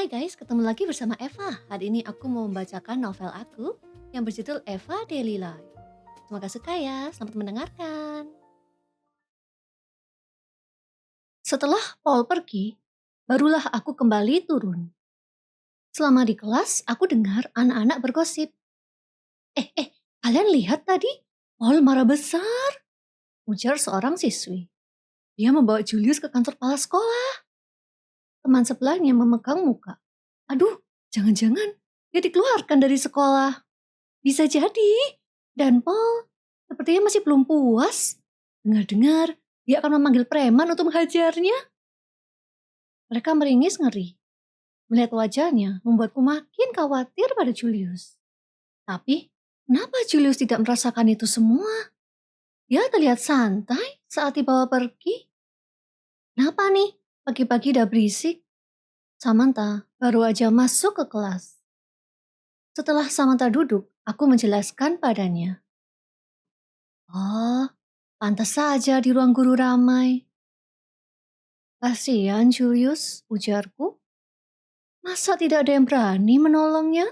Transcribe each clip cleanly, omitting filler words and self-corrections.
Hai guys, ketemu lagi bersama Eva. Hari ini aku mau membacakan novel aku yang berjudul Eva Daily Life. Semoga suka ya, selamat mendengarkan. Setelah Paul pergi, barulah aku kembali turun. Selama di kelas, aku dengar anak-anak bergosip. Kalian lihat tadi? Paul marah besar, ujar seorang siswi. Dia membawa Julius ke kantor kepala sekolah. Teman sebelahnya memegang muka. Aduh, jangan-jangan dia dikeluarkan dari sekolah. Bisa jadi. Dan Paul sepertinya masih belum puas. Dengar-dengar dia akan memanggil preman untuk menghajarnya. Mereka meringis ngeri. Melihat wajahnya membuatku makin khawatir pada Julius. Tapi kenapa Julius tidak merasakan itu semua? Dia terlihat santai saat dibawa pergi. Kenapa nih? Pagi-pagi udah berisik. Samantha baru aja masuk ke kelas. Setelah Samantha duduk, aku menjelaskan padanya. Oh, pantas saja di ruang guru ramai. Kasihan Julius, ujarku. Masa tidak ada yang berani menolongnya?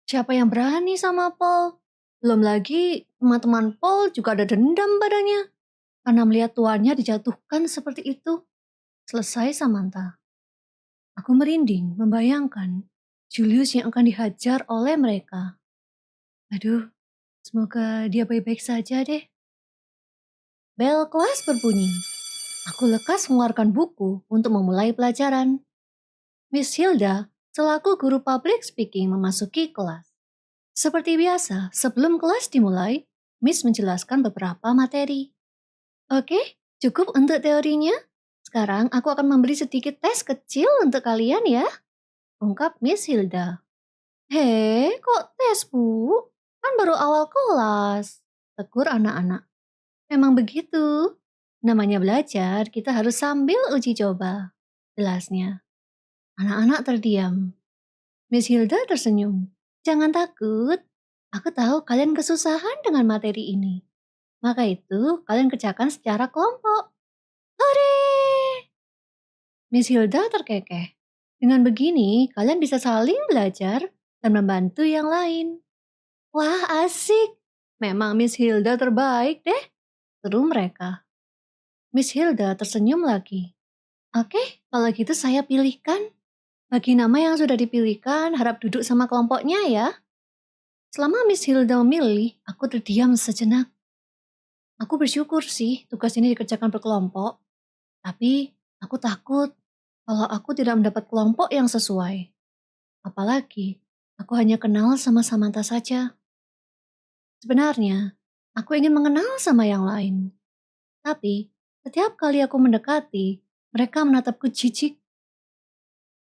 Siapa yang berani sama Paul? Belum lagi teman-teman Paul juga ada dendam padanya. Karena melihat tuannya dijatuhkan seperti itu. Selesai Samantha. Aku merinding membayangkan Julius yang akan dihajar oleh mereka. Aduh, semoga dia baik-baik saja deh. Bel kelas berbunyi. Aku lekas mengeluarkan buku untuk memulai pelajaran. Miss Hilda, selaku guru public speaking memasuki kelas. Seperti biasa, sebelum kelas dimulai, Miss menjelaskan beberapa materi. Oke, cukup untuk teorinya. Sekarang aku akan memberi sedikit tes kecil untuk kalian ya, ungkap Miss Hilda. Hei, kok tes, Bu? Kan baru awal kelas, tegur anak-anak. Memang begitu. Namanya belajar, kita harus sambil uji coba. Jelasnya. Anak-anak terdiam. Miss Hilda tersenyum. Jangan takut. Aku tahu kalian kesusahan dengan materi ini. Maka itu, kalian kerjakan secara kelompok. Hore! Miss Hilda terkekeh. Dengan begini, kalian bisa saling belajar dan membantu yang lain. Wah, asik. Memang Miss Hilda terbaik deh. Seru mereka. Miss Hilda tersenyum lagi. Oke, kalau gitu saya pilihkan. Bagi nama yang sudah dipilihkan, harap duduk sama kelompoknya ya. Selama Miss Hilda memilih, aku terdiam sejenak. Aku bersyukur sih tugas ini dikerjakan berkelompok. Tapi aku takut kalau aku tidak mendapat kelompok yang sesuai. Apalagi aku hanya kenal sama Samantha saja. Sebenarnya, aku ingin mengenal sama yang lain. Tapi setiap kali aku mendekati, mereka menatapku jijik.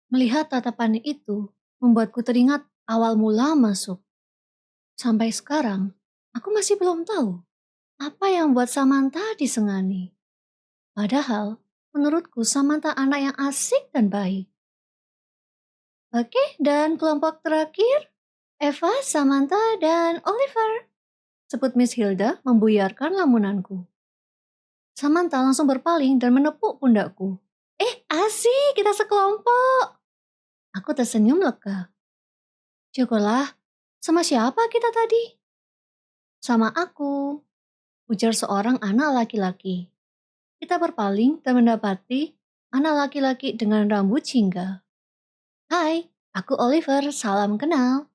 Melihat tatapan itu membuatku teringat awal mula masuk. Sampai sekarang, aku masih belum tahu apa yang membuat Samantha disengani. Padahal, menurutku Samantha anak yang asik dan baik. Oke, dan kelompok terakhir, Eva, Samantha, dan Oliver. Sebut Miss Hilda membuyarkan lamunanku. Samantha langsung berpaling dan menepuk pundakku. Asik, kita sekelompok. Aku tersenyum lega. Syukurlah, sama siapa kita tadi? Sama aku, ujar seorang anak laki-laki. Kita berpaling dan mendapati anak laki-laki dengan rambut jingga. Hai, aku Oliver, salam kenal.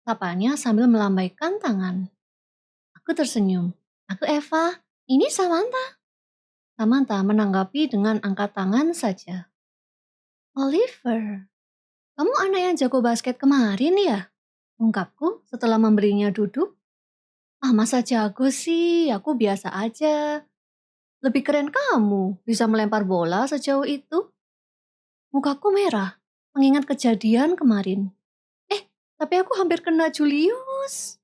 Sapanya sambil melambaikan tangan. Aku tersenyum. Aku Eva, ini Samantha. Samantha menanggapi dengan angkat tangan saja. Oliver, kamu anak yang jago basket kemarin ya? Ungkapku setelah memberinya duduk. Masa jago sih, aku biasa aja. Lebih keren kamu, bisa melempar bola sejauh itu. Mukaku merah, mengingat kejadian kemarin. Tapi aku hampir kena Julius.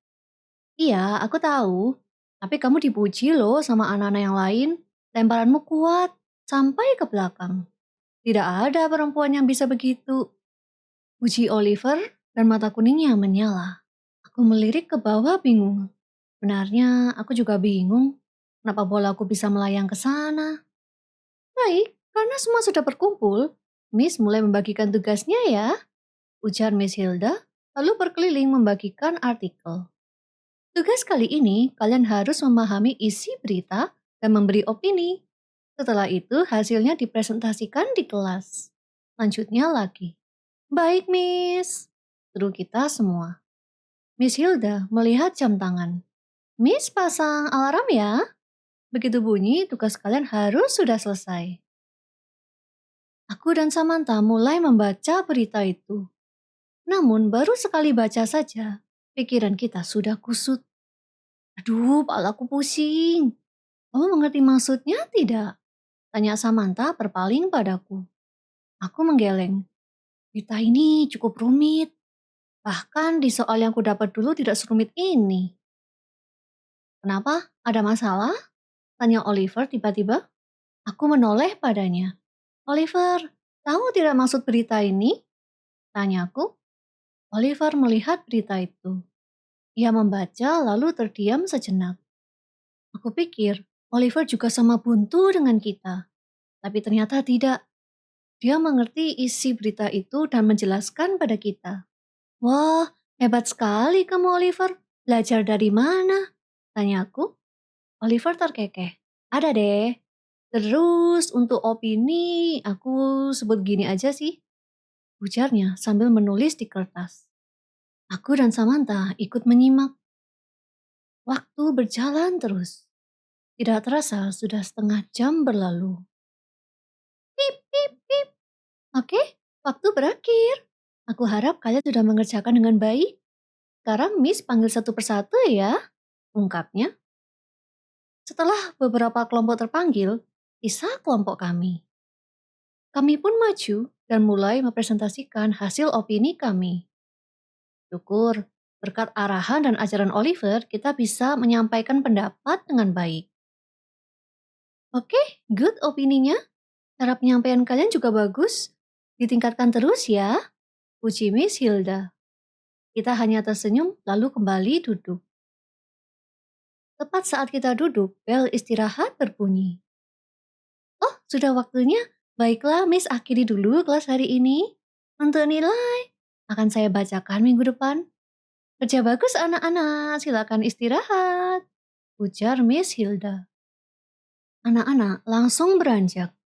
Iya, aku tahu. Tapi kamu dipuji loh sama anak-anak yang lain. Lemparanmu kuat, sampai ke belakang. Tidak ada perempuan yang bisa begitu. Puji Oliver dan mata kuningnya menyala. Aku melirik ke bawah bingung. Sebenarnya aku juga bingung. Kenapa bola aku bisa melayang ke sana? Baik, karena semua sudah berkumpul. Miss mulai membagikan tugasnya ya, ujar Miss Hilda, lalu berkeliling membagikan artikel. Tugas kali ini, kalian harus memahami isi berita dan memberi opini. Setelah itu, hasilnya dipresentasikan di kelas. Lanjutnya lagi. Baik, Miss. Seru kita semua. Miss Hilda melihat jam tangan. Miss pasang alarm ya. Begitu bunyi, tugas kalian harus sudah selesai. Aku dan Samantha mulai membaca berita itu. Namun baru sekali baca saja, pikiran kita sudah kusut. Aduh, kepalaku pusing. Kamu mengerti maksudnya tidak? Tanya Samantha berpaling padaku. Aku menggeleng. Berita ini cukup rumit. Bahkan di soal yang kudapat dulu tidak serumit ini. Kenapa? Ada masalah? Tanya Oliver tiba-tiba. Aku menoleh padanya. Oliver, tahu tidak maksud berita ini? Tanyaku. Oliver melihat berita itu. Ia membaca lalu terdiam sejenak. Aku pikir Oliver juga sama buntu dengan kita. Tapi ternyata tidak. Dia mengerti isi berita itu dan menjelaskan pada kita. Wah, hebat sekali kamu Oliver. Belajar dari mana? Tanyaku. Oliver terkekeh. Ada deh. Terus untuk opini aku sebut gini aja sih. Ujarnya sambil menulis di kertas. Aku dan Samantha ikut menyimak. Waktu berjalan terus. Tidak terasa sudah setengah jam berlalu. Pip, pip, pip. Oke, waktu berakhir. Aku harap kalian sudah mengerjakan dengan baik. Sekarang Miss panggil satu persatu ya, ungkapnya. Setelah beberapa kelompok terpanggil, sisa kelompok kami. Kami pun maju dan mulai mempresentasikan hasil opini kami. Syukur, berkat arahan dan ajaran Oliver, kita bisa menyampaikan pendapat dengan baik. Oke, good opininya. Cara penyampaian kalian juga bagus. Ditingkatkan terus ya, puji Miss Hilda. Kita hanya tersenyum lalu kembali duduk. Tepat saat kita duduk, bel istirahat berbunyi. Oh, sudah waktunya. Baiklah, Miss akhiri dulu kelas hari ini. Untuk nilai, akan saya bacakan minggu depan. Kerja bagus anak-anak, silakan istirahat. Ujar Miss Hilda. Anak-anak langsung beranjak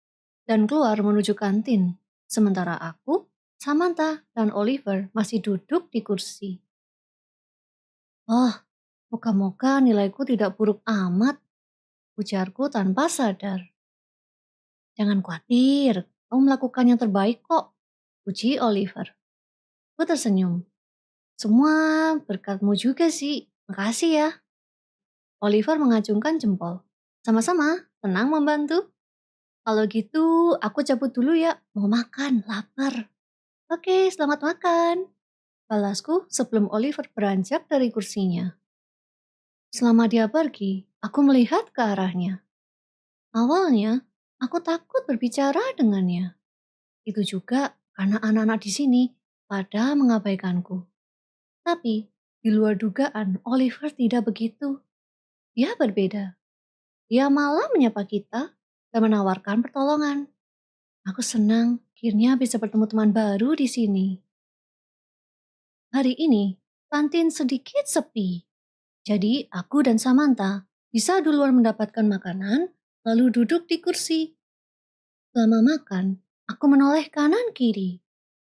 dan keluar menuju kantin. Sementara aku, Samantha, dan Oliver masih duduk di kursi. Oh, moga-moga nilaiku tidak buruk amat, ujarku tanpa sadar. Jangan khawatir, kamu melakukan yang terbaik kok, puji Oliver. Aku tersenyum. Semua berkatmu juga sih, makasih ya. Oliver mengacungkan jempol. Sama-sama, tenang membantu. Kalau gitu, aku cabut dulu ya, mau makan, lapar. Oke, selamat makan. Balasku sebelum Oliver beranjak dari kursinya. Selama dia pergi, aku melihat ke arahnya. Awalnya, aku takut berbicara dengannya. Itu juga karena anak-anak di sini pada mengabaikanku. Tapi, di luar dugaan, Oliver tidak begitu. Dia berbeda. Dia malah menyapa kita dan menawarkan pertolongan. Aku senang akhirnya bisa bertemu teman baru di sini. Hari ini, kantin sedikit sepi. Jadi, aku dan Samantha bisa duluan mendapatkan makanan, lalu duduk di kursi. Selama makan, aku menoleh kanan kiri,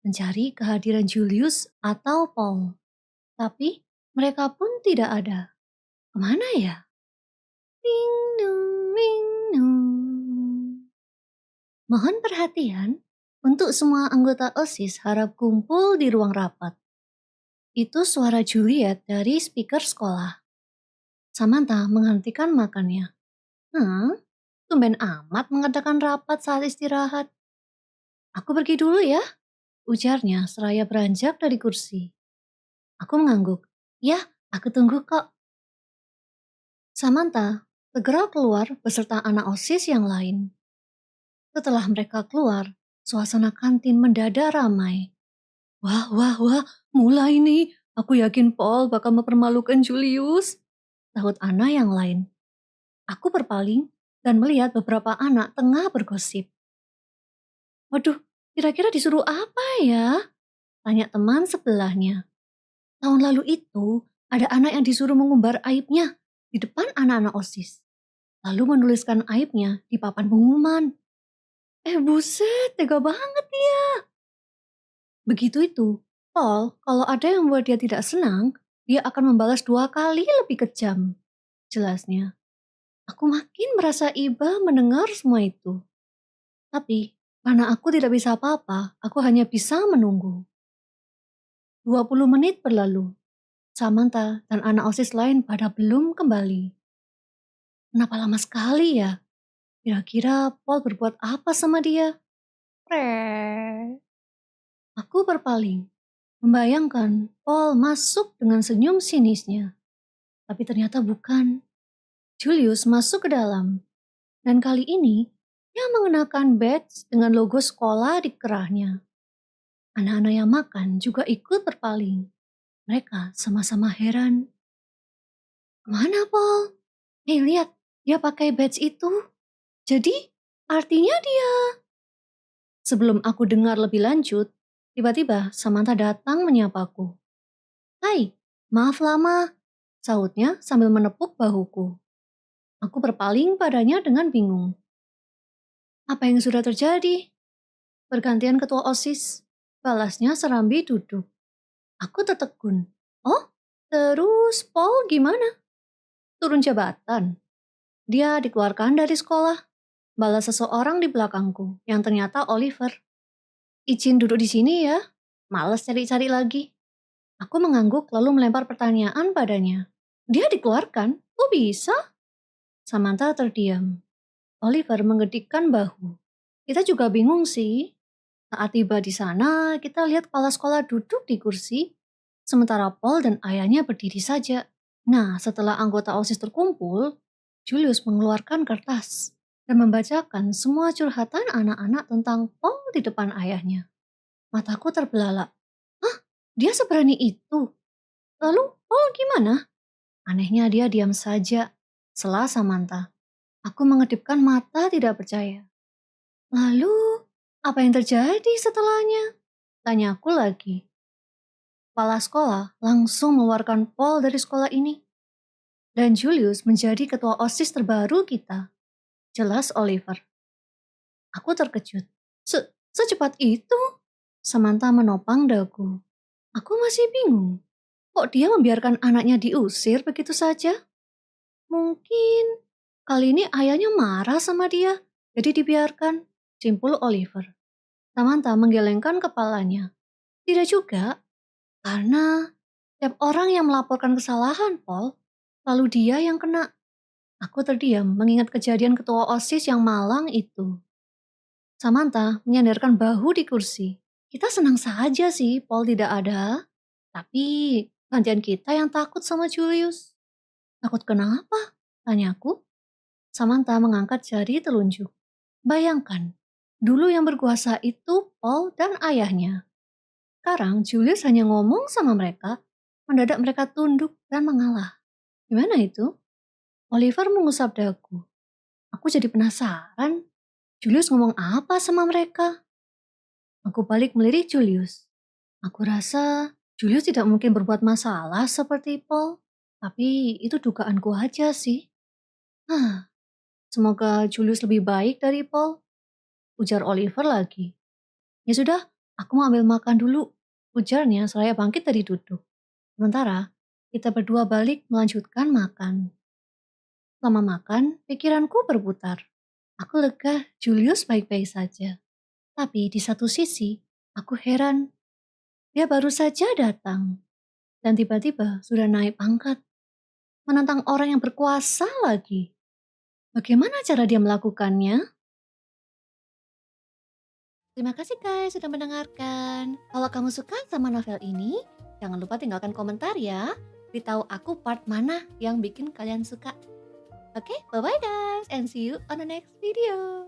mencari kehadiran Julius atau Paul. Tapi, mereka pun tidak ada. Kemana ya? Ding dong, ding dong. Mohon perhatian, untuk semua anggota OSIS harap kumpul di ruang rapat. Itu suara Juliet dari speaker sekolah. Samantha menghentikan makannya. Tumben amat mengadakan rapat saat istirahat. Aku pergi dulu ya, ujarnya seraya beranjak dari kursi. Aku mengangguk. Ya, aku tunggu kok. Samantha segera keluar beserta anak OSIS yang lain. Setelah mereka keluar, suasana kantin mendadak ramai. Wah, wah, wah, mulai nih. Aku yakin Paul bakal mempermalukan Julius, sahut Anna yang lain. Aku berpaling dan melihat beberapa anak tengah bergosip. Waduh, Kira-kira disuruh apa ya? Tanya teman sebelahnya. Tahun lalu itu, ada anak yang disuruh mengumbar aibnya di depan anak-anak OSIS. Lalu menuliskan aibnya di papan pengumuman. Buset, tega banget dia. Begitu itu, Paul, kalau ada yang membuat dia tidak senang, dia akan membalas 2 kali lebih kejam. Jelasnya. Aku makin merasa iba mendengar semua itu. Tapi, karena aku tidak bisa apa-apa, aku hanya bisa menunggu. 20 menit berlalu. Samantha dan anak OSIS lain pada belum kembali. Kenapa lama sekali ya? Kira-kira Paul berbuat apa sama dia? Aku berpaling, membayangkan Paul masuk dengan senyum sinisnya. Tapi ternyata bukan. Julius masuk ke dalam. Dan kali ini, dia mengenakan badge dengan logo sekolah di kerahnya. Anak-anak yang makan juga ikut berpaling. Mereka sama-sama heran. Kemana Paul? Lihat, dia pakai badge itu. Jadi, artinya dia... Sebelum aku dengar lebih lanjut, tiba-tiba Samantha datang menyapaku. Hai, maaf lama, sahutnya sambil menepuk bahuku. Aku berpaling padanya dengan bingung. Apa yang sudah terjadi? Pergantian ketua OSIS, balasnya serambi duduk. Aku tertegun. Oh, terus Paul gimana? Turun jabatan. Dia dikeluarkan dari sekolah. Balas seseorang di belakangku, yang ternyata Oliver. Izin duduk di sini ya, males cari-cari lagi. Aku mengangguk lalu melempar pertanyaan padanya. Dia dikeluarkan? Kok bisa? Samantha terdiam. Oliver menggedikkan bahu. Kita juga bingung sih. Saat tiba di sana, kita lihat kepala sekolah duduk di kursi, sementara Paul dan ayahnya berdiri saja. Nah, setelah anggota OSIS terkumpul, Julius mengeluarkan kertas dan membacakan semua curhatan anak-anak tentang Paul di depan ayahnya. Mataku terbelalak. Hah? Dia seberani itu? Lalu Paul gimana? Anehnya dia diam saja, sela Samantha. Aku mengedipkan mata tidak percaya. Lalu, apa yang terjadi setelahnya? Tanyaku lagi. Kepala sekolah langsung mengeluarkan Paul dari sekolah ini. Dan Julius menjadi ketua OSIS terbaru kita. Jelas Oliver. Aku terkejut. Secepat itu? Samantha menopang dagu. Aku masih bingung. Kok dia membiarkan anaknya diusir begitu saja? Mungkin kali ini ayahnya marah sama dia, jadi dibiarkan. Simpul Oliver. Samantha menggelengkan kepalanya. Tidak juga, karena setiap orang yang melaporkan kesalahan Paul, lalu dia yang kena. Aku terdiam mengingat kejadian ketua OSIS yang malang itu. Samantha menyandarkan bahu di kursi. Kita senang saja sih Paul tidak ada. Tapi gantian kita yang takut sama Julius. Takut kenapa? Tanyaku. Samantha mengangkat jari telunjuk. Bayangkan, dulu yang berkuasa itu Paul dan ayahnya. Sekarang Julius hanya ngomong sama mereka, mendadak mereka tunduk dan mengalah. Gimana itu? Oliver mengusap dagu. Aku jadi penasaran. Julius ngomong apa sama mereka? Aku balik melirik Julius. Aku rasa Julius tidak mungkin berbuat masalah seperti Paul. Tapi itu dugaanku aja sih. Semoga Julius lebih baik dari Paul. Ujar Oliver lagi. Ya sudah, aku mau ambil makan dulu. Ujarnya seraya bangkit dari duduk. Sementara kita berdua balik melanjutkan makan. Selama makan, pikiranku berputar. Aku lega Julius baik-baik saja. Tapi di satu sisi, aku heran. Dia baru saja datang. Dan tiba-tiba sudah naik pangkat. Menantang orang yang berkuasa lagi. Bagaimana cara dia melakukannya? Terima kasih guys sudah mendengarkan. Kalau kamu suka sama novel ini, jangan lupa tinggalkan komentar ya. Beritahu aku part mana yang bikin kalian suka. Oke, bye-bye guys and see you on the next video.